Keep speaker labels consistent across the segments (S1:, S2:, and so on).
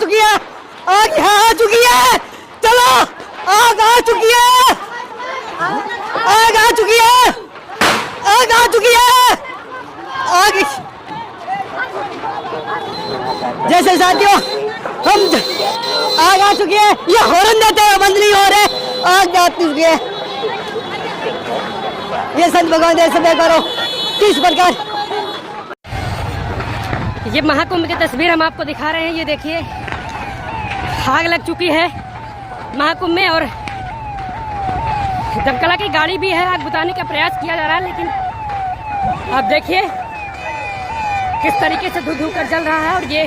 S1: चुकी है, आग यहाँ आ चुकी है। चलो, आग आ चुकी है, आग आ चुकी है, आग आ चुकी है, आग। जैसे साथियों हम आग आ चुकी है, ये हॉर्न देते हैं बंद नहीं हो रहे, आग आ चुकी है। ये संत भगवान ऐसे करो किस प्रकार। ये महाकुंभ की तस्वीर हम आपको दिखा रहे हैं। ये देखिए आग लग चुकी है महाकुंभ में और दमकला की गाड़ी भी है। आग बुझाने का प्रयास किया जा रहा है, लेकिन आप देखिए किस तरीके से धू कर जल रहा है। और ये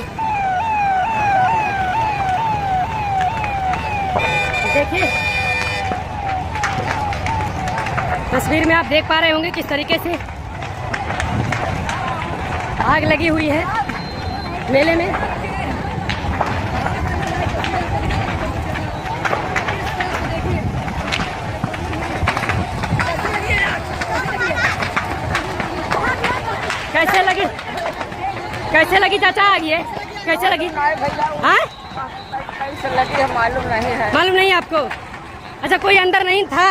S1: देखिए तस्वीर में आप देख पा रहे होंगे किस तरीके से आग लगी हुई है मेले में। कैसे लगी चाचा आग? ये कैसे लगी? हाँ
S2: कैसे लगी है मालूम नहीं है।
S1: मालूम नहीं आपको? अच्छा, कोई अंदर नहीं था?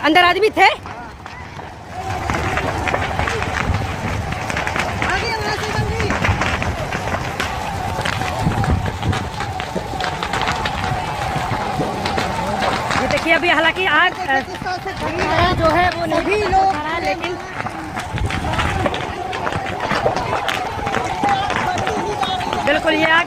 S1: अंदर आदमी थे? ये देखिए अभी हालांकि आग जो है वो नहीं लोग, लेकिन बिल्कुल ये आग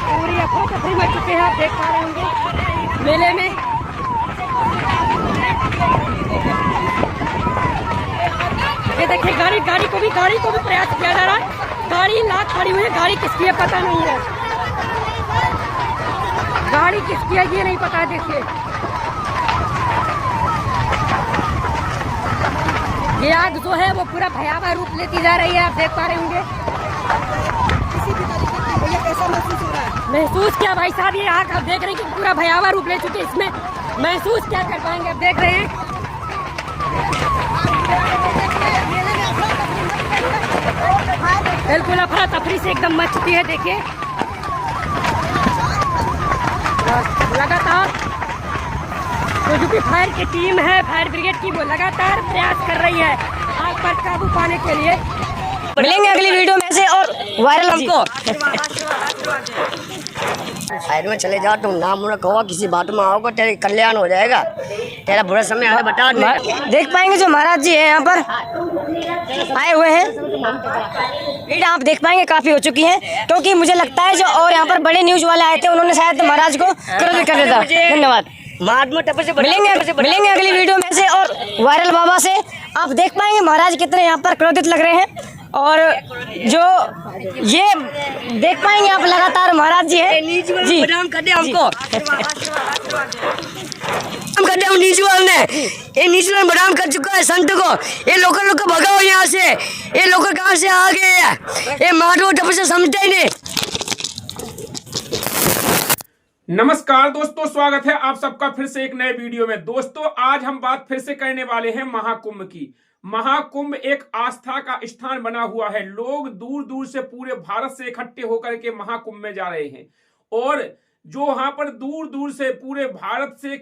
S1: पूरी अफरा-तफरी मच चुके हैं। आप देख पा रहे होंगे मेले में। ये देखिए गाड़ी को भी प्रयास किया जा रहा है। गाड़ी लाख खड़ी हुई है, गाड़ी किसकी है पता नहीं है, गाड़ी किसकी है ये नहीं पता है। देखिए ये आग जो है वो पूरा भयावह रूप लेती जा रही है। आप देख पा रहे होंगे। किसी भी तरीके से ये कैसा महसूस हो रहा है? महसूस क्या भाई साहब, ये आग आप देख रहे हैं कि पूरा भयावह रूप ले चुके हैं। इसमें महसूस क्या कर पाएंगे? आप देख रहे हैं बिल्कुल अफरा तफरी से एकदम मच चुकी है। देखिए लगातार जो भी फायर की टीम है, फायर ब्रिगेड की, वो लगातार प्रयास कर रही है आग पर काबू पाने के लिए। मिलेंगे अगली वीडियो में से और वायरल हमको। साइड में चले जाओ, तुम नाम मुझे कहो, किसी बात में आओगे तेरे कल्याण हो जाएगा। तेरा बुरा समय है बता देख पाएंगे। जो महाराज जी है यहाँ पर आए हुए हैं, भीड़ आप देख पाएंगे काफी हो चुकी है, क्योंकि मुझे लगता है जो और यहाँ पर बड़े न्यूज वाले आए थे उन्होंने शायद महाराज को क्रोधित कर दिया था। धन्यवाद। मिलेंगे अगली वीडियो में से और वायरल बाबा से। आप देख पाएंगे महाराज कितने यहाँ पर क्रोधित लग रहे हैं। और जो ये देख पाएंगे आप लगातार महाराज जी है जी हमको ये नीचवाल बदनाम कर चुका है संत को। ये लोकल लोग भगाओ यहाँ से। ये लोकल कहाँ से आ गए हैं? ये माधव तपस्या समझते ही नहीं।
S3: नमस्कार दोस्तों, स्वागत है आप सबका फिर से एक नए वीडियो में। दोस्तों आज हम बात फिर से करने वाले हैं महाकुंभ की। महाकुंभ एक आस्था का स्थान बना हुआ है। लोग दूर दूर से पूरे भारत से इकट्ठे होकर के महाकुंभ में जा रहे हैं और जो वहां पर दूर दूर से पूरे भारत से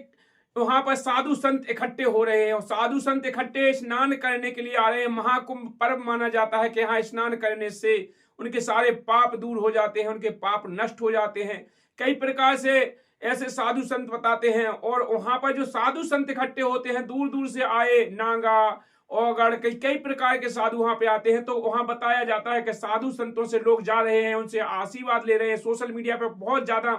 S3: वहां पर साधु संत इकट्ठे हो रहे हैं और साधु संत इकट्ठे स्नान करने के लिए आ रहे हैं। महाकुंभ पर्व माना जाता है कि यहाँ स्नान करने से उनके सारे पाप दूर हो जाते हैं, उनके पाप नष्ट हो जाते हैं। कई प्रकार से ऐसे साधु संत बताते हैं और वहां पर जो साधु संत इकट्ठे होते हैं दूर दूर से आए, नागा औगड़ कई प्रकार के साधु वहां पे आते हैं। तो वहां बताया जाता है कि साधु संतों से लोग जा रहे हैं, उनसे आशीर्वाद ले रहे हैं। सोशल मीडिया पे बहुत ज्यादा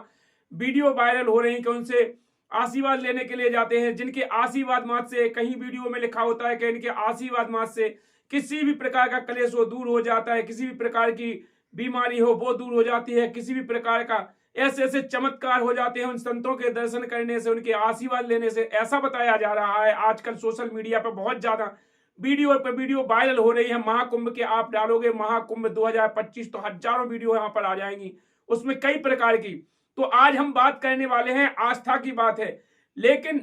S3: वीडियो वायरल हो रहे हैं कि उनसे आशीर्वाद लेने के लिए जाते हैं, जिनके आशीर्वाद मात्र से, कहीं वीडियो में लिखा होता है कि इनके आशीर्वाद मात्र से किसी भी प्रकार का क्लेश हो दूर हो जाता है, किसी भी प्रकार की बीमारी हो वो दूर हो जाती है, किसी भी प्रकार का ऐसे ऐसे चमत्कार हो जाते हैं उन संतों के दर्शन करने से, उनके आशीर्वाद लेने से। ऐसा बताया जा रहा है। आजकल सोशल मीडिया पर बहुत ज्यादा वीडियो वायरल हो रही है। महाकुंभ के आप डालोगे महाकुंभ 2025 तो हजारों वीडियो यहाँ पर आ जाएंगी। उसमें कई प्रकार की तो आज हम बात करने वाले हैं आस्था की बात है, लेकिन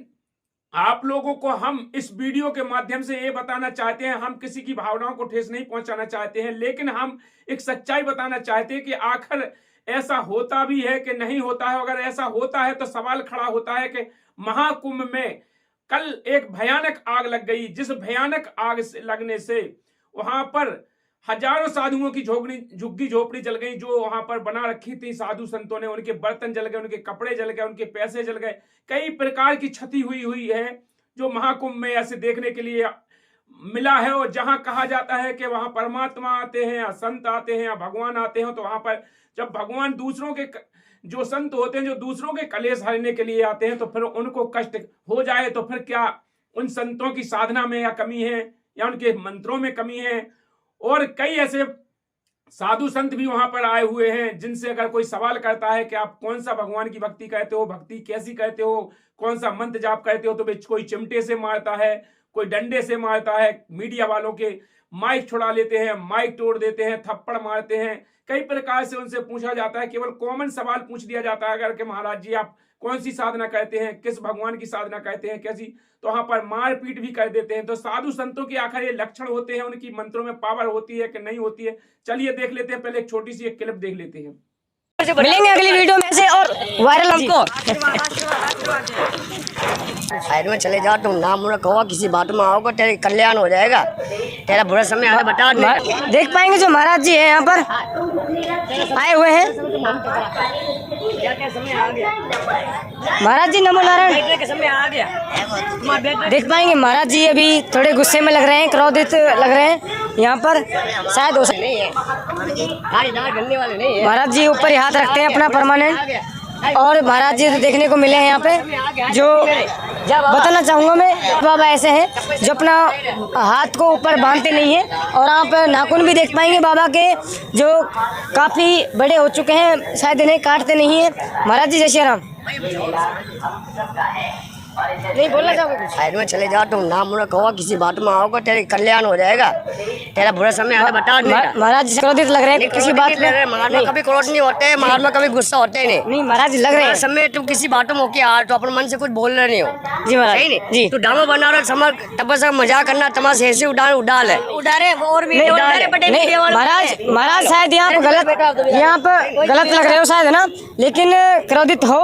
S3: आप लोगों को हम इस वीडियो के माध्यम से ये बताना चाहते हैं, हम किसी की भावनाओं को ठेस नहीं पहुंचाना चाहते हैं, लेकिन हम एक सच्चाई बताना चाहते हैं कि आखिर ऐसा होता भी है कि नहीं होता है। अगर ऐसा होता है तो सवाल खड़ा होता है कि महाकुंभ में कल एक भयानक आग लग गई, जिस भयानक आग से लगने से वहां पर हजारों साधुओं की झुग्गी झोपड़ी जल गई, जो वहां पर बना रखी थी साधु संतों ने। उनके बर्तन जल गए, उनके कपड़े जल गए, उनके पैसे जल गए, कई प्रकार की क्षति हुई है जो महाकुंभ में ऐसे देखने के लिए मिला है। और जहां कहा जाता है कि वहां परमात्मा आते हैं या संत आते हैं या भगवान आते हैं, तो वहां पर जब भगवान दूसरों के जो संत होते हैं जो दूसरों के कलेश हरने के लिए आते हैं, तो फिर उनको कष्ट हो जाए तो फिर क्या उन संतों की साधना में या कमी है या उनके मंत्रों में कमी है। और कई ऐसे साधु संत भी वहां पर आए हुए हैं जिनसे अगर कोई सवाल करता है कि आप कौन सा भगवान की भक्ति करते हो, भक्ति कैसी करते हो, कौन सा मंत्र जाप करते हो, तो कोई चिमटे से मारता है, कोई डंडे से मारता है, मीडिया वालों के माइक छुड़ा लेते हैं, माइक तोड़ देते हैं, थप्पड़ मारते हैं, कई प्रकार से उनसे पूछा जाता है। केवल कॉमन सवाल पूछ दिया जाता है अगर कि महाराज जी आप कौन सी साधना करते हैं, किस भगवान की साधना करते हैं, कैसी, तो वहां पर मारपीट भी कर देते हैं। तो साधु संतों के आखिर ये लक्षण होते हैं, उनकी मंत्रों में पावर होती है कि नहीं होती है, चलिए देख लेते हैं। पहले एक छोटी सी एक क्लिप देख लेते हैं।
S1: मिलेंगे अगली वीडियो में से और वायरल हमको साइड में चले जाओ, तुम नाम मुझे कहो, किसी बात में आओगे तेरे कल्याण हो जाएगा, तेरा बुरा समय आगे बता देख पाएंगे। जो महाराज जी है यहाँ पर आए हुए हैं, महाराज जी नमो नारायण के समय आ गया, देख पाएंगे महाराज जी अभी थोड़े गुस्से में लग रहे हैं, क्रोधित लग रहे हैं। यहाँ पर शायद हो नहीं है, महाराज जी ऊपर ही हाथ रखते हैं अपना परमानेंट, और महाराज जी देखने को मिले हैं यहाँ पे। जो बताना चाहूँगा मैं, बाबा ऐसे हैं जो अपना हाथ को ऊपर बांधते नहीं हैं, और आप नाखून भी देख पाएंगे बाबा के जो काफ़ी बड़े हो चुके हैं, शायद इन्हें काटते नहीं हैं। महाराज जी जय श्री राम। नहीं बोलना चाहोगे? साइड में चले जाओ, तुम नाम मुझे कहो, किसी बात में आओगे तेरे कल्याण हो जाएगा, तेरा बुरा समय आगे बता महाराज जी क्रोधित लग रहे हैं किसी बात में। महात्मा कभी क्रोध नहीं होते, महात्मा कभी गुस्सा होते नहीं महाराज जी लग रहे हैं समय तुम किसी बातों में होके यार तो अपने मन से कुछ बोल रहे नहीं हो जी महाराज जी। तू ड्रामा बना रहा समझ तपस्या मजाक करना, तमाशे ऐसे उड़ाल है उड़ारे और भी महाराज शायद यहाँ पे गलत लग रहे हो शायद, है ना, लेकिन क्रोधित हो।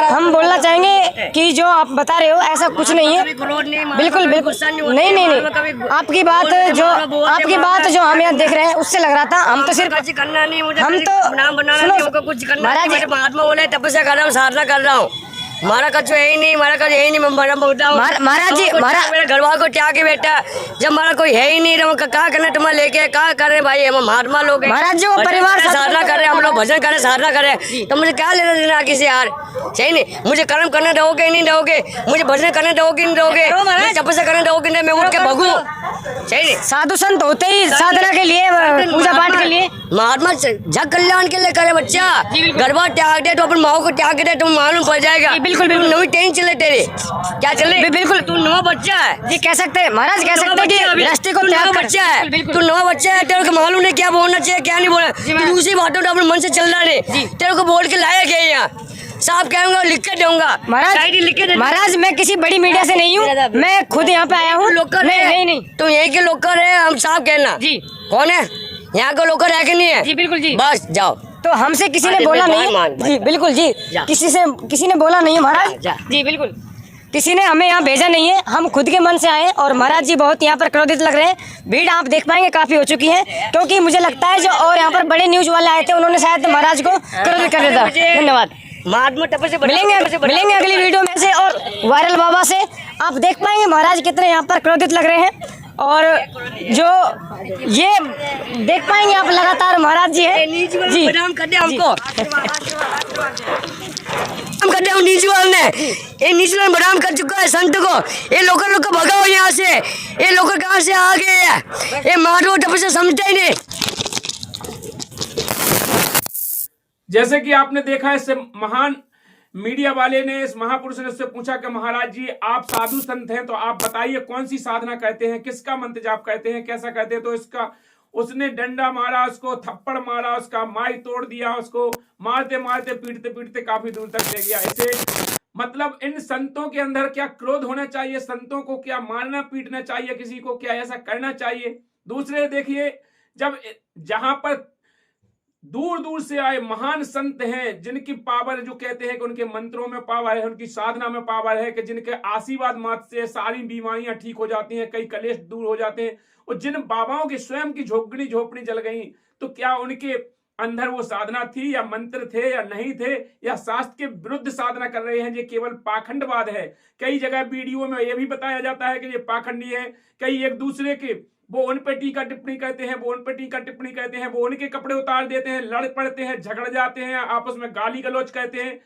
S1: हम बोलना चाहेंगे कि जो आप बता रहे हो ऐसा कुछ नहीं है, बिल्कुल बिल्कुल नहीं। आपकी बात जो हम यहाँ देख रहे हैं उससे लग रहा था, हम तो सिर्फ करना नहीं, हम तो कुछ करना महाराज महात्मा बोले तपस्या कर रहा हूँ, साधना कर रहा हूँ, हमारा कछ है ही नहीं, हमारा कछ है ही नहीं। महाराज जी मेरे घर वालों को त्याग के बेटा, जब हमारा कोई है ही नहीं, कहाँ करना तुम्हारा लेके कहाँ कर रहे भाई, हम महात्मा लोग हैं महाराज जी, वो परिवार साधना कर रहे हैं, हम लोग भजन कर रहे साधना कर रहे हैं, तो मुझे क्या लेना देना किसी यार, सही नहीं। मुझे कर्म करने दोगे नहीं दोगे, मुझे भजन करने दोगे नहीं दोगे, तपस्या करने दोगे नहीं, मैं उठ के भगू, सही नहीं। साधु संत होते ही साधना के लिए, पूजा पाठ के लिए, महात्मा जग कल्याण के लिए करे बच्चा, गरबा त्याग दे तो अपन माओ को त्याग दे, तुम मालूम पड़ जाएगा। बिल्कुल बिल्कुल नवी ट्रेन चले तेरे क्या चले, बिल्कुल तू नवा बच्चा है जी, कह सकते हैं महाराज, कह सकते हैं कि रास्ते को नवा बच्चा है, तू नवा बच्चा है, तेरे को मालूम नहीं क्या बोलना चाहिए क्या नहीं बोलना, तू उसी बातों तो अपने मन से चल रहा है, तेरे को बोल के लाया क्या यहाँ साहब कहूँगा, लिख के दूंगा महाराज। मैं किसी बड़ी मीडिया से नहीं हूँ, मैं खुद यहाँ पे आया हूँ। लोकल नहीं तुम यही के लोकल है, हम साहब कहना जी कौन है यहाँ का लोकल है कि नहीं है जी, बिल्कुल जी, बस जाओ। तो हमसे किसी ने बोला नहीं जी, बिल्कुल जी, किसी ने बोला नहीं महाराज जी, बिल्कुल किसी ने हमें यहाँ भेजा नहीं है, हम खुद के मन से आए। और महाराज जी बहुत यहाँ पर क्रोधित लग रहे हैं, भीड़ आप देख पाएंगे काफी हो चुकी है, क्योंकि मुझे लगता है जो और यहाँ पर बड़े न्यूज वाले आए थे उन्होंने शायद महाराज को क्रोधित कर दिया था। धन्यवाद। मिलेंगे अगली वीडियो में से और वायरल बाबा से, आप देख पाएंगे महाराज कितने यहाँ पर क्रोधित लग रहे हैं, और जो ये देख पाएंगे आप लगातार महाराज जी है जी, हमको हम करते हैं नीचवाल ने, ये नीचवाल बदनाम कर चुका है संत को, ये लोकल को भगाओ यहाँ से, ये लोकल कहाँ से आ गए हैं, ये मारो तपस्या समझते ही नहीं।
S3: जैसे कि आपने देखा, इससे महान मीडिया वाले ने, इस महापुरुष ने उससे पूछा कि महाराज जी आप साधु संत हैं, तो आप बताइए कौन सी साधना करते हैं, किसका मंत्र जाप करते हैं, कैसा करते हैं, तो इसका उसने डंडा मारा उसको, थप्पड़ मारा उसका, माइक तोड़ दिया उसको, मारते मारते पीटते पीटते काफी दूर तक ले गया। ऐसे मतलब इन संतों के अंदर क्या क्रोध होना चाहिए? संतों को क्या मारना पीटना चाहिए? किसी को क्या ऐसा करना चाहिए? दूसरे देखिए, जब जहां पर दूर दूर से आए महान संत हैं, जिनकी पावर, जो कहते हैं कि उनके मंत्रों में पावर है, उनकी साधना में पावर है, कि जिनके आशीर्वाद मात्र से सारी बीमारियां ठीक हो जाती हैं, कई कलेश दूर हो जाते हैं, और जिन बाबाओं की स्वयं की झोपड़ी झोपड़ी जल गई, तो क्या उनके अंदर वो साधना थी, या मंत्र थे, या नहीं थे, या शास्त्र के विरुद्ध साधना कर रहे हैं? ये केवल पाखंडवाद है। कई जगह वीडियो में यह भी बताया जाता है कि ये पाखंडी है। कई एक दूसरे के, वो उन पे टीका टिप्पणी कहते हैं, वो उन पे टीका टिप्पणी कहते हैं, वो उनके कपड़े उतार देते हैं, लड़ पड़ते हैं, झगड़ जाते हैं, आपस में गाली गलौज कहते हैं,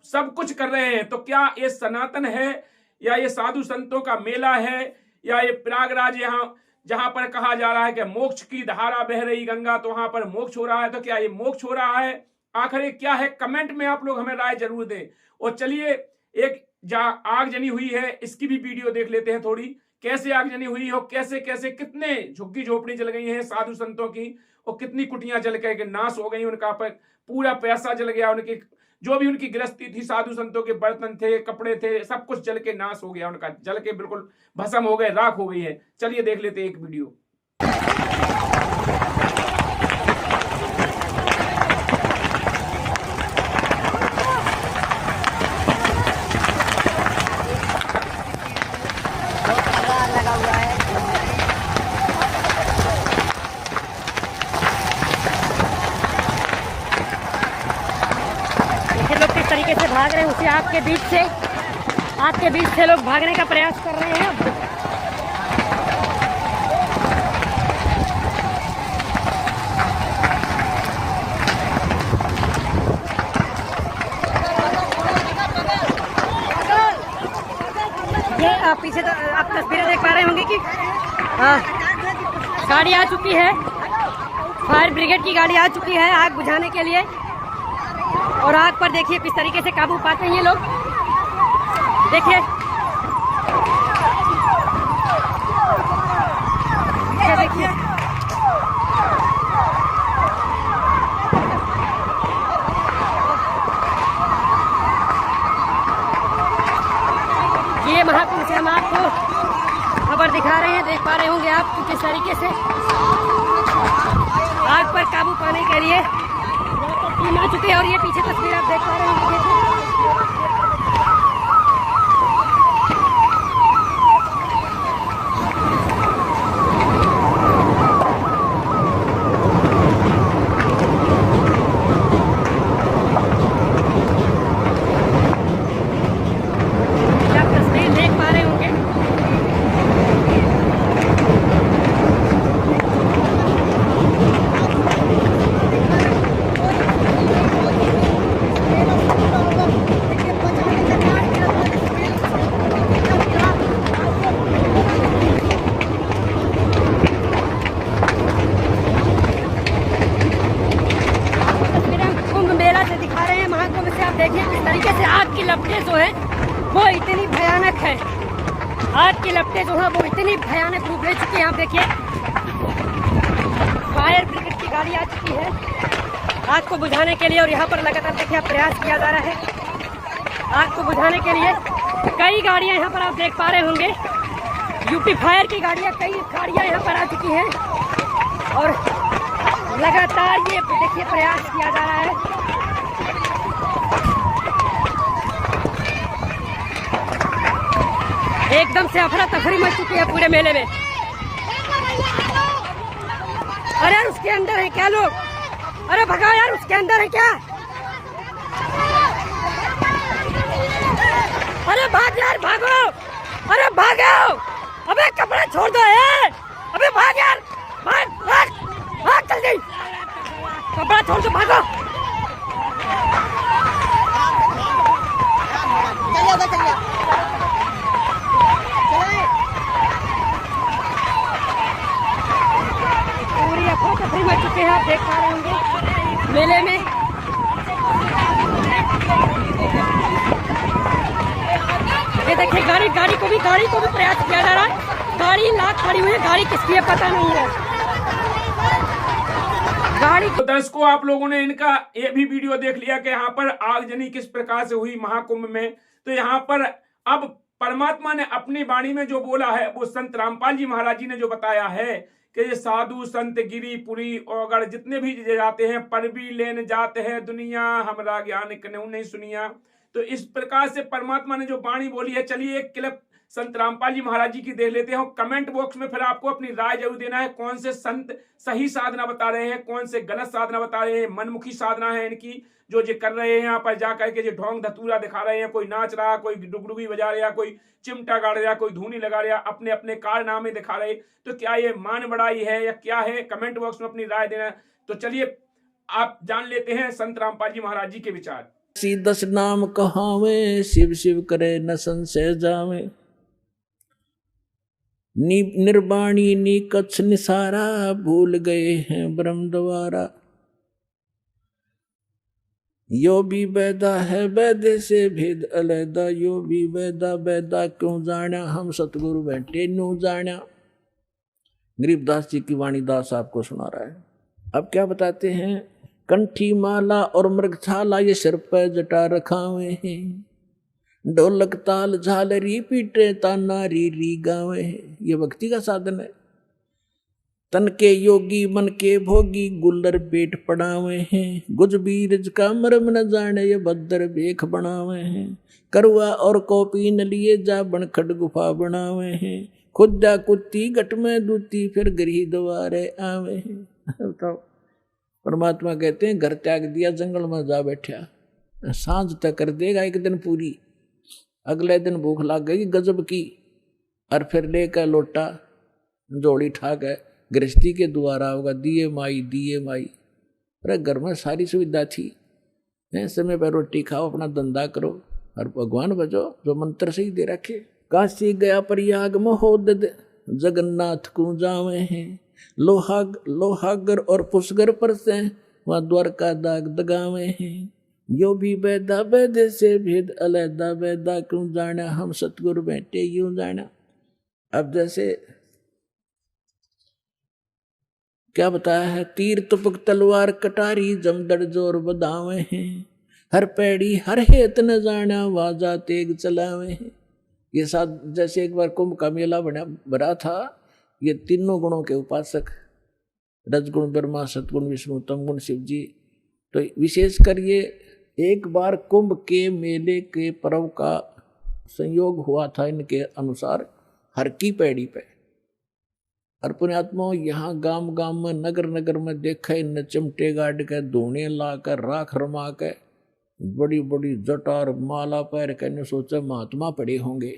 S3: सब कुछ कर रहे हैं। तो क्या ये सनातन है, या ये साधु संतों का मेला है, या ये प्रयागराज यहाँ जहां पर कहा जा रहा है कि मोक्ष की धारा बह रही गंगा, तो वहां पर मोक्ष हो रहा है? तो क्या ये मोक्ष हो रहा है? आखिर ये क्या है? कमेंट में आप लोग हमें राय जरूर दें। और चलिए, एक आग जनी हुई है, इसकी भी वीडियो देख लेते हैं थोड़ी, कैसे आग जनी हुई हो, कैसे कैसे कितने झुग्गी झोपड़ी जल गई हैं साधु संतों की, और कितनी कुटियां जल के नाश हो गई, उनका पूरा पैसा जल गया, उनकी जो भी उनकी गृहस्थी थी, साधु संतों के बर्तन थे, कपड़े थे, सब कुछ जल के नाश हो गया, उनका जल के बिल्कुल भस्म हो गए, राख हो गई है। चलिए देख लेते हैं एक वीडियो।
S1: तरीके से भाग रहे हैं, उसी आग के बीच से लोग भागने का प्रयास कर रहे हैं। ये आप पीछे तो आप तस्वीरें देख पा रहे होंगे कि गाड़ी आ चुकी है, फायर ब्रिगेड की गाड़ी आ चुकी है आग बुझाने के लिए। और आग पर देखिए किस तरीके से काबू पाते हैं ये लोग, देखिए देखिए ये महाकुंभ से हम आपको खबर दिखा रहे हैं, देख पा रहे होंगे आप किस तरीके से आग पर काबू पाने के लिए टीम आ चुकी है। और ये पीछे तस्वीर आप देख पा रहे हैं, आप तस्वीर देख पा रहे होंगे। देखिए किस तरीके से आग की लपटें जो है वो इतनी भयानक है, आग की लपटें जो है वो इतनी भयानक रूप ले चुकी है। आप देखिए फायर ब्रिगेड की गाड़ी आ चुकी है आग को बुझाने के लिए, और यहाँ पर लगातार देखिए प्रयास किया जा रहा है आग को बुझाने के लिए। कई गाड़ियाँ यहाँ पर आप देख पा रहे होंगे, यूपी फायर की गाड़ियाँ, कई गाड़ियाँ यहाँ पर आ चुकी हैं, और लगातार ये देखिए प्रयास किया जा रहा है। एकदम से अफरा तफरी मच चुकी है पूरे मेले में। अरे यार उसके अंदर है क्या लोग? अरे भगाओ यार, उसके अंदर है क्या? अरे भाग यार, भागो! अरे भागो! अबे कपड़ा छोड़ दो यार! अबे भाग यार, भाग भाग भाग जल्दी! कपड़ा छोड़ दो, भागो! पूरी अफरा तफरी मच चुके हैं, आप देख पा रहे होंगे मेले में। ये देखिए गाड़ी को भी प्रयास किया जा रहा है। गाड़ी लाख खड़ी हुई है, गाड़ी किसकी है पता नहीं है।
S2: पानी।
S3: तो दर्शकों, आप लोगों ने इनका ये भी वीडियो देख लिया कि यहाँ पर आगजनी किस प्रकार से हुई महाकुंभ में। तो यहाँ पर अब परमात्मा ने अपनी वाणी में जो बोला है वो संत रामपाल जी महाराज जी ने जो बताया है कि ये साधु संत गिरी पुरी औगड़ जितने भी जाते हैं पर भी लेन जाते हैं दुनिया हमरा ज्ञान कन्हू नहीं सुनिया। तो इस प्रकार से परमात्मा ने जो वाणी बोली है। चलिए एक क्लिप संत रामपाल जी महाराज जी की देख लेते हैं। कमेंट बॉक्स में फिर आपको अपनी राय जरूर देना है, कौन से संत सही साधना बता रहे हैं, कौन से गलत साधना बता रहे हैं। मनमुखी साधना है इनकी जो कर रहे हैं, यहाँ पर जाकर के जो ढोंग धतूरा दिखा रहे हैं, कोई नाच रहा, कोई डुगडुगी बजा रहा, कोई चिमटा गाड़ रहा, कोई धूनी लगा रहा, अपने अपने कारनामे दिखा रहे। तो क्या ये मान बढ़ाई है या क्या है, कमेंट बॉक्स में अपनी राय देना। तो चलिए आप जान लेते हैं संत रामपाल जी महाराज जी के विचार।
S4: दस नाम कहावे शिव शिव करे न संशय जावे, निर्वाणी नी कच्छ निसारा, भूल गए हैं ब्रह्म द्वारा। यो भी वैदा है वैदे से भेद अलैदा, यो भी वैदा वैदा क्यों जाना, हम सतगुरु बैठे न्यू जाना। गरीबदास जी की वाणी दास आपको सुना रहा है। अब क्या बताते हैं, कंठी माला और मृगछाला ये सिर पर जटा रखावे हैं, ढोलक ताल झालरी पीटे ताना री री गावे हैं। ये भक्ति का साधन है। तन के योगी मन के भोगी गुल्लर पेट पड़ावे हैं, गुज बीरज का मरम न जाने ये भद्र बेख बनावे हैं। करुआ और कॉपी न लिए जा बनखड़ गुफा बनावे हैं, खुदा कुत्ती गट में दूती फिर गृह द्वारे आवे हैं। तो परमात्मा कहते हैं घर त्याग दिया जंगल में जा बैठा, सांझ तक कर देगा एक दिन पूरी, अगले दिन भूख लग गई गजब की, और फिर लेकर लोटा जोड़ी ठाक है गृहस्थी के द्वारा होगा, दिए माई दिए माई। अरे घर में सारी सुविधा थी, समय पर रोटी खाओ अपना धंधा करो और भगवान बजो जो मंत्र से ही दे रखे। काशी गया प्रयाग महोदय जगन्नाथ को जावे हैं, लोहागर और पुष्कर पर से वहाँ द्वारका दाग दगावे हैं। यो भी वैदा वैदे से भेद अलैदा, वैदा क्यों जाना, हम सतगुरु बैठे यूं जाना। अब जैसे क्या बताया है, तीर तुपक तलवार कटारी जमदड़ जोर बदावे हैं, हर पैड़ी हर हेत न जाना, वाजा तेग चलावे हैं। ये साथ जैसे एक बार कुंभ का मेला बना था। ये तीनों गुणों के उपासक, रजगुण ब्रह्मा, सतगुण विष्णु, तमगुण शिव जी। तो विशेषकर ये एक बार कुंभ के मेले के पर्व का संयोग हुआ था इनके अनुसार हर की पैड़ी पे। और पुण्यात्मा यहाँ गांव गांव में नगर नगर में देखा इन चिमटे गाड़ के धोने ला कर राख रमा के बड़ी बड़ी जटा और माला पैर के सोचा महात्मा पड़े होंगे।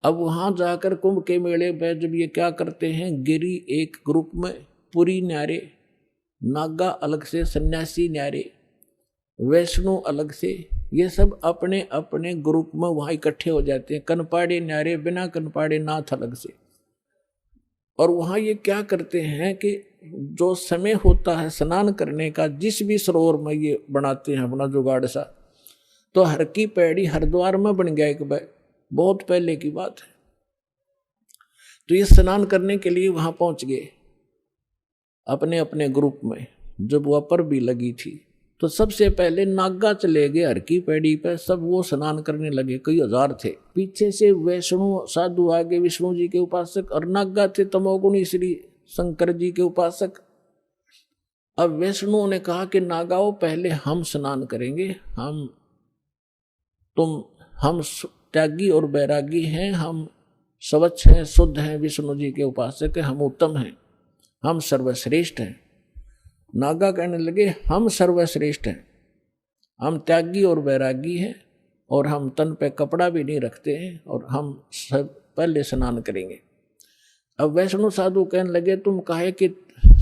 S4: अब वहां जाकर कुंभ के मेले पे जब ये क्या करते हैं, गिरी एक ग्रुप में, पुरी न्यारे, नागा अलग से, सन्यासी न्यारे, वैष्णो अलग से, ये सब अपने अपने ग्रुप में वहां इकट्ठे हो जाते हैं। कनपाड़े न्यारे, बिना कनपाड़े नाथ अलग से। और वहाँ ये क्या करते हैं कि जो समय होता है स्नान करने का, जिस भी सरोवर में ये बनाते हैं अपना जुगाड़ सा, तो हर की पैड़ी हरिद्वार में बन गया एक बार, बहुत पहले की बात है। तो ये स्नान करने के लिए वहाँ पहुँच गए अपने अपने ग्रुप में। जब वह पर भी लगी थी तो सबसे पहले नागा चले गए हर की पैड़ी पर, सब वो स्नान करने लगे, कई हजार थे। पीछे से वैष्णो साधु आगे विष्णु जी के उपासक, और नागा थे तमोगुणी श्री शंकर जी के उपासक। अब वैष्णु ने कहा कि नागाओं पहले हम स्नान करेंगे, हम त्यागी और बैरागी हैं, हम स्वच्छ हैं, शुद्ध हैं, विष्णु जी के उपासक हैं, हम उत्तम हैं, हम सर्वश्रेष्ठ हैं। नागा कहने लगे हम सर्वश्रेष्ठ हैं, हम त्यागी और बैरागी हैं, और हम तन पे कपड़ा भी नहीं रखते हैं, और हम सब पहले स्नान करेंगे। अब वैष्णु साधु कहने लगे तुम काहे कि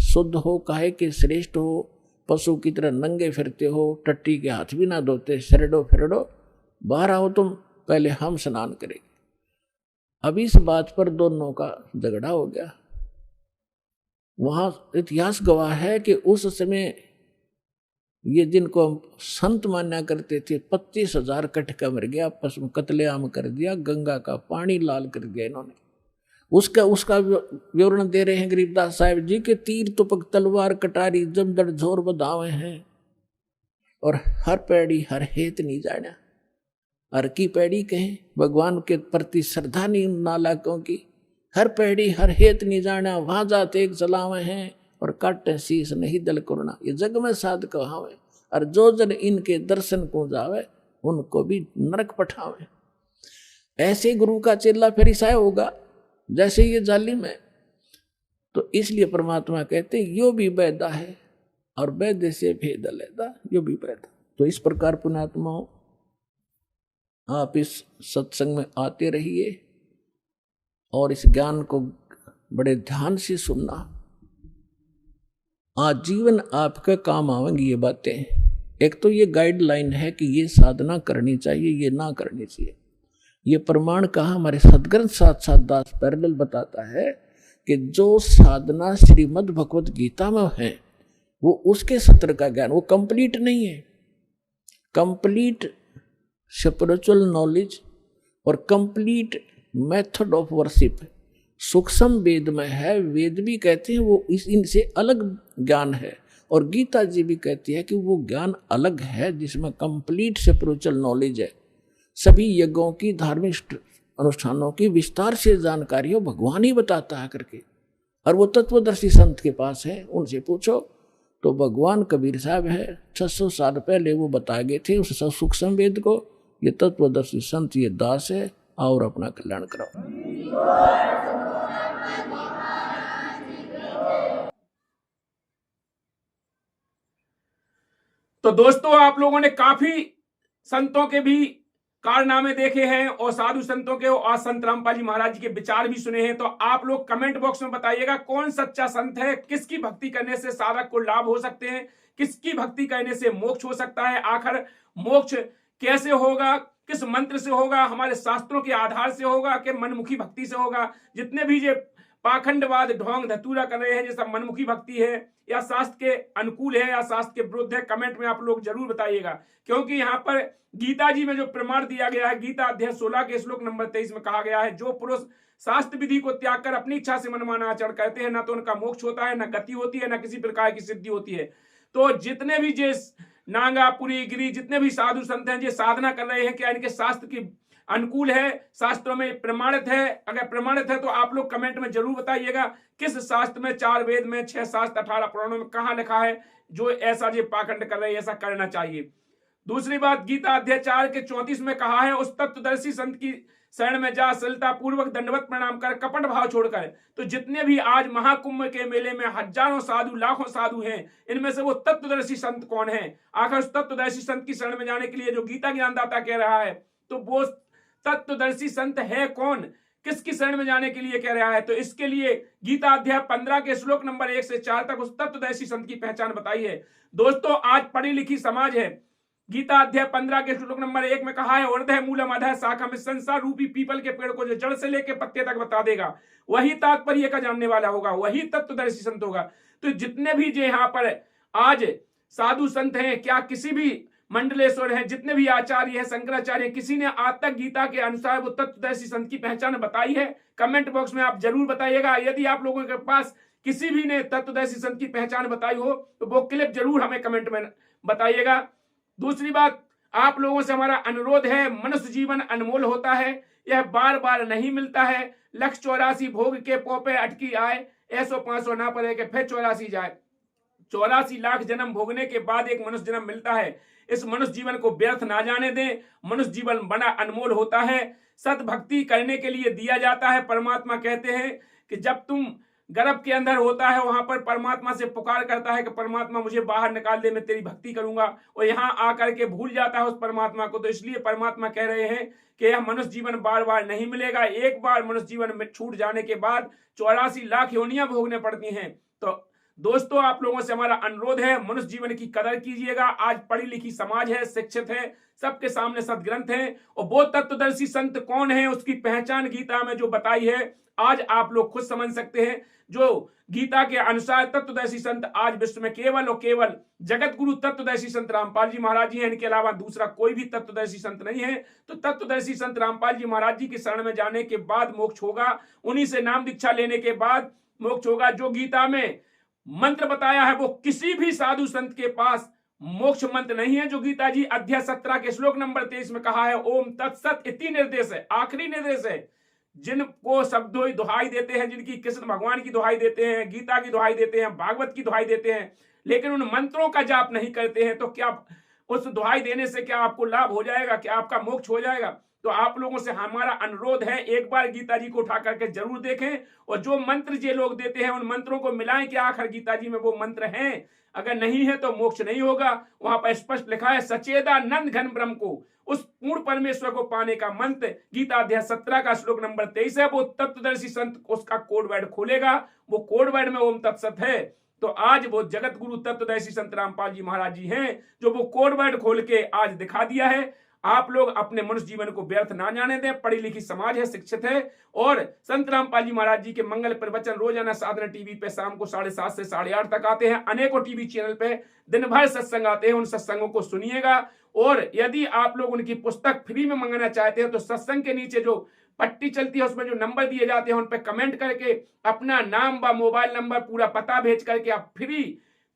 S4: शुद्ध हो, काहे कि श्रेष्ठ हो, पशु की तरह नंगे फिरते हो, टट्टी के हाथ भी ना धोते, शरडो फिरडो, बाहर आओ तुम, पहले हम स्नान करेंगे। अब इस बात पर दोनों का झगड़ा हो गया। वहाँ इतिहास गवाह है कि उस समय ये जिनको हम संत माना करते थे 25,000 कटका मर गया, आपस में कत्लेआम कर दिया, गंगा का पानी लाल कर दिया इन्होंने। उसका उसका विवरण दे रहे हैं गरीबदास साहब जी के तीर तुपक तलवार कटारी जमदड़ जोर बधावे हैं और हर पैड़ी हर हेत नहीं जाना। हर की पैड़ी कहें भगवान के प्रति श्रद्धा नहीं उन नालाकों की। हर पैड़ी हर हेत नहीं जाना वहां जाते एक चलावे हैं और काटे शीस नहीं दल करना। ये जग में साध कहावे और जो जन इनके दर्शन को जावे उनको भी नरक पठावे। ऐसे गुरु का चेला फिर ईसाई होगा जैसे ये जालिम है। तो इसलिए परमात्मा कहते यो भी वैदा है और वैद्य से भेद लेदा यो भी वैदा। तो इस प्रकार पुण्यात्माओं आप इस सत्संग में आते रहिए और इस ज्ञान को बड़े ध्यान से सुनना। आजीवन आपके काम आवेंगी ये बातें। एक तो ये गाइडलाइन है कि ये साधना करनी चाहिए, ये ना करनी चाहिए। ये प्रमाण कहा हमारे सदग्रंथ साथ दास पैरेलल बताता है कि जो साधना श्रीमद् भगवत गीता में है वो उसके सत्र का ज्ञान, वो कंप्लीट नहीं है। कंप्लीट स्पिरिचुअल नॉलेज और कंप्लीट मेथड ऑफ वर्शिप सूक्ष्म वेद में है। वेद भी कहते हैं वो इनसे अलग ज्ञान है और गीता जी भी कहती है कि वो ज्ञान अलग है जिसमें कंप्लीट स्पिरिचुअल नॉलेज है। सभी यज्ञों की धार्मिक अनुष्ठानों की विस्तार से जानकारी हो भगवान ही बताता है करके। और वो तत्वदर्शी संत के पास है, उनसे पूछो तो भगवान कबीर साहब है 600 साल पहले वो बताए गए थे उस सूक्ष्म वेद को। ये तत्वदर्शी संत ये दास है और अपना कल्याण कराओ।
S3: तो दोस्तों आप लोगों ने काफी संतों के भी कारनामे देखे हैं और साधु संतों के और संत रामपाल जी महाराज जी के विचार भी सुने हैं। तो आप लोग कमेंट बॉक्स में बताइएगा कौन सच्चा संत है, किसकी भक्ति करने से साधक को लाभ हो सकते हैं, किसकी भक्ति करने से मोक्ष हो सकता है। आखिर मोक्ष कैसे होगा, किस मंत्र से होगा, हमारे शास्त्रों के आधार से होगा कि मनमुखी भक्ति से होगा। जितने भी ये पाखंडवाद ढोंग धतूरा कर रहे हैं ये सब मनमुखी भक्ति है या शास्त्र के अनुकूल है या शास्त्र के विरुद्ध है, कमेंट में आप लोग जरूर बताइएगा। क्योंकि यहाँ पर गीता जी में जो प्रमाण दिया गया है, गीता अध्याय 16 के श्लोक नंबर 23 में कहा गया है, जो पुरुष शास्त्र विधि को त्याग कर अपनी इच्छा से मनमाना आचरण करते हैं, ना तो उनका मोक्ष होता है, ना गति होती है, ना किसी प्रकार की सिद्धि होती है। तो जितने भी जे नांगा पुरी गिरी जितने भी साधु संत हैं जो साधना कर रहे हैं, क्या इनके शास्त्र की अनुकूल है, शास्त्रों में प्रमाणित है? अगर प्रमाणित है तो आप लोग कमेंट में जरूर बताइएगा किस शास्त्र में, 4 वेद में, 6 शास्त्र, 18 पुराणों में कहां लिखा है जो ऐसा जो पाखंड कर रहे हैं ऐसा करना चाहिए। दूसरी बात, गीता अध्याय 4 के 34 में कहा है, उस तत्वदर्शी संत की शरण में जा, सलता पूर्वक दंडवत प्रणाम कर, कपट भाव छोड़कर। तो जितने भी आज महाकुंभ के मेले में हजारों साधु, लाखों साधु हैं, इनमें से वो तत्वदर्शी संत कौन है? आखिर उस तत्वदर्शी संत की शरण में जाने के लिए जो गीता ज्ञानदाता कह रहा है, तो वो तत्वदर्शी संत है कौन? किसकी शरण में जाने के लिए कह रहा है? तो इसके लिए गीता अध्याय 15 के श्लोक नंबर 1 से 4 तक उस तत्वदर्शी संत की पहचान बताई है। दोस्तों आज पढ़ी लिखी समाज है। गीता अध्याय 15 के श्लोक नंबर 1 में कहा है, ऊर्ध्व मूलम अधः शाखा में संसार रूपी पीपल के पेड़ को जो जड़ से लेकर पत्ते तक बता देगा वही तात्पर्य का जानने वाला होगा, वही तत्वदर्शी संत होगा। तो जितने भी जो यहाँ पर आज साधु संत हैं, क्या किसी भी मंडलेश्वर हैं, जितने भी आचार्य हैं, शंकराचार्य, किसी ने आज तक गीता के अनुसार वो तत्वदर्शी संत की पहचान बताई है? कमेंट बॉक्स में आप जरूर बताइएगा। यदि आप लोगों के पास किसी भी ने तत्वदर्शी संत की पहचान बताई हो तो वो क्लिप जरूर हमें कमेंट में बताइएगा। दूसरी बात, आप लोगों से हमारा अनुरोध है, मनुष्य जीवन अनमोल होता है, यह बार बार नहीं मिलता है। 184 भोग के पोपे अटकी आए, ऐसो 500 ना पड़े के फिर 84 जाए। 84 लाख जन्म भोगने के बाद एक मनुष्य जन्म मिलता है। इस मनुष्य जीवन को व्यर्थ ना जाने दें। मनुष्य जीवन बड़ा अनमोल होता है, सद्भक्ति करने के लिए दिया जाता है। परमात्मा कहते हैं कि जब तुम गर्भ के अंदर होता है वहां पर परमात्मा से पुकार करता है कि परमात्मा मुझे बाहर निकाल दे, मैं तेरी भक्ति करूंगा, और यहाँ आकर के भूल जाता है उस परमात्मा को। तो इसलिए परमात्मा कह रहे हैं कि यह मनुष्य जीवन बार बार नहीं मिलेगा। एक बार मनुष्य जीवन में छूट जाने के बाद 84 लाख योनियां भोगने पड़ती हैं। तो दोस्तों आप लोगों से हमारा अनुरोध है, मनुष्य जीवन की कदर कीजिएगा। आज पढ़ी लिखी समाज है, शिक्षित है, सबके सामने सदग्रंथ है, और वो तत्वदर्शी संत कौन है उसकी पहचान गीता में जो बताई है आज आप लोग खुद समझ सकते हैं। जो गीता के अनुसार तत्वदर्शी संत आज विश्व में केवल और केवल जगत गुरु तत्वदर्शी संत रामपाल जी महाराज जी हैं, इनके अलावा दूसरा कोई भी तत्वदर्शी संत नहीं है। तो तत्वदर्शी संत रामपाल जी महाराज जी की शरण में जाने के बाद मोक्ष होगा, उन्हीं से नाम दीक्षा लेने के बाद मोक्ष होगा। जो गीता में मंत्र बताया है वो किसी भी साधु संत के पास मोक्ष मंत्र नहीं है। जो गीता जी अध्याय 17 के श्लोक नंबर 23 में कहा है ओम तत्सत, इति निर्देश है, आखिरी निर्देश है। जिनको शब्दों दुहाई देते हैं, जिनकी कृष्ण भगवान की दुहाई देते हैं, गीता की दुहाई देते हैं, भागवत की दुहाई देते हैं, लेकिन उन मंत्रों का जाप नहीं करते हैं, तो क्या उस दुहाई देने से क्या आपको लाभ हो जाएगा? क्या आपका मोक्ष हो जाएगा? तो आप लोगों से हमारा अनुरोध है, एक बार गीता जी को उठा करके जरूर देखें, और जो मंत्र ये लोग देते हैं उन मंत्रों को मिलाएं कि आखिर गीता जी में वो मंत्र हैं। अगर नहीं है तो मोक्ष नहीं होगा। वहां पर स्पष्ट लिखा है सचेदानंद घन ब्रह्म को, उस पूर्ण परमेश्वर को पाने का मंत्र गीता अध्याय 17 का श्लोक नंबर 23 है। वो तत्वदर्शी संत उसका कोड वर्ड खोलेगा, वो कोड वर्ड में ओम तत्सत है। तो आज वो जगत गुरु तत्वदर्शी संत रामपाल जी महाराज जी हैं जो वो कोड वर्ड खोल के आज दिखा दिया है। आप लोग अपने मनुष्य जीवन को व्यर्थ ना जाने दें। पढ़ी लिखी समाज है, शिक्षित है, और संत रामपाल जी महाराज जी के मंगल प्रवचन रोजाना साधना टीवी पे शाम को 7:30 से 8:30 तक आते हैं। अनेकों टीवी चैनल पे दिन भर सत्संग आते हैं, उन सत्संगों को सुनिएगा। और यदि आप लोग उनकी पुस्तक फ्री में मंगाना चाहते हैं तो सत्संग के नीचे जो पट्टी चलती है उसमें जो नंबर दिए जाते हैं उन पर कमेंट करके अपना नाम व मोबाइल नंबर पूरा पता भेज करके आप फ्री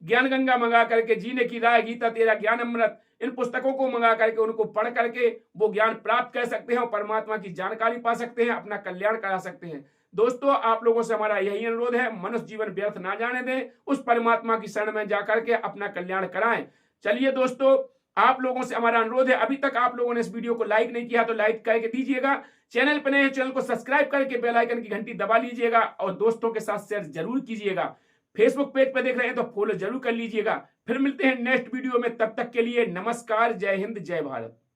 S3: ज्ञान गंगा मंगा करके, जीने की राह, गीता तेरा ज्ञान अमृत, इन पुस्तकों को मंगा करके उनको पढ़ करके वो ज्ञान प्राप्त कर सकते हैं और परमात्मा की जानकारी पा सकते हैं, अपना कल्याण करा सकते हैं। दोस्तों आप लोगों से हमारा यही अनुरोध है, मनुष्य जीवन व्यर्थ ना जाने दें, उस परमात्मा की शरण में जाकर के अपना कल्याण कराएं। चलिए दोस्तों, आप लोगों से हमारा अनुरोध है, अभी तक आप लोगों ने इस वीडियो को लाइक नहीं किया तो लाइक करके दीजिएगा। चैनल पर नए हैं, चैनल को सब्सक्राइब करके बेल आइकन की घंटी दबा लीजिएगा और दोस्तों के साथ शेयर जरूर कीजिएगा। फेसबुक पेज पर देख रहे हैं तो फॉलो जरूर कर लीजिएगा। फिर मिलते हैं नेक्स्ट वीडियो में, तब तक के लिए नमस्कार, जय हिंद, जय भारत।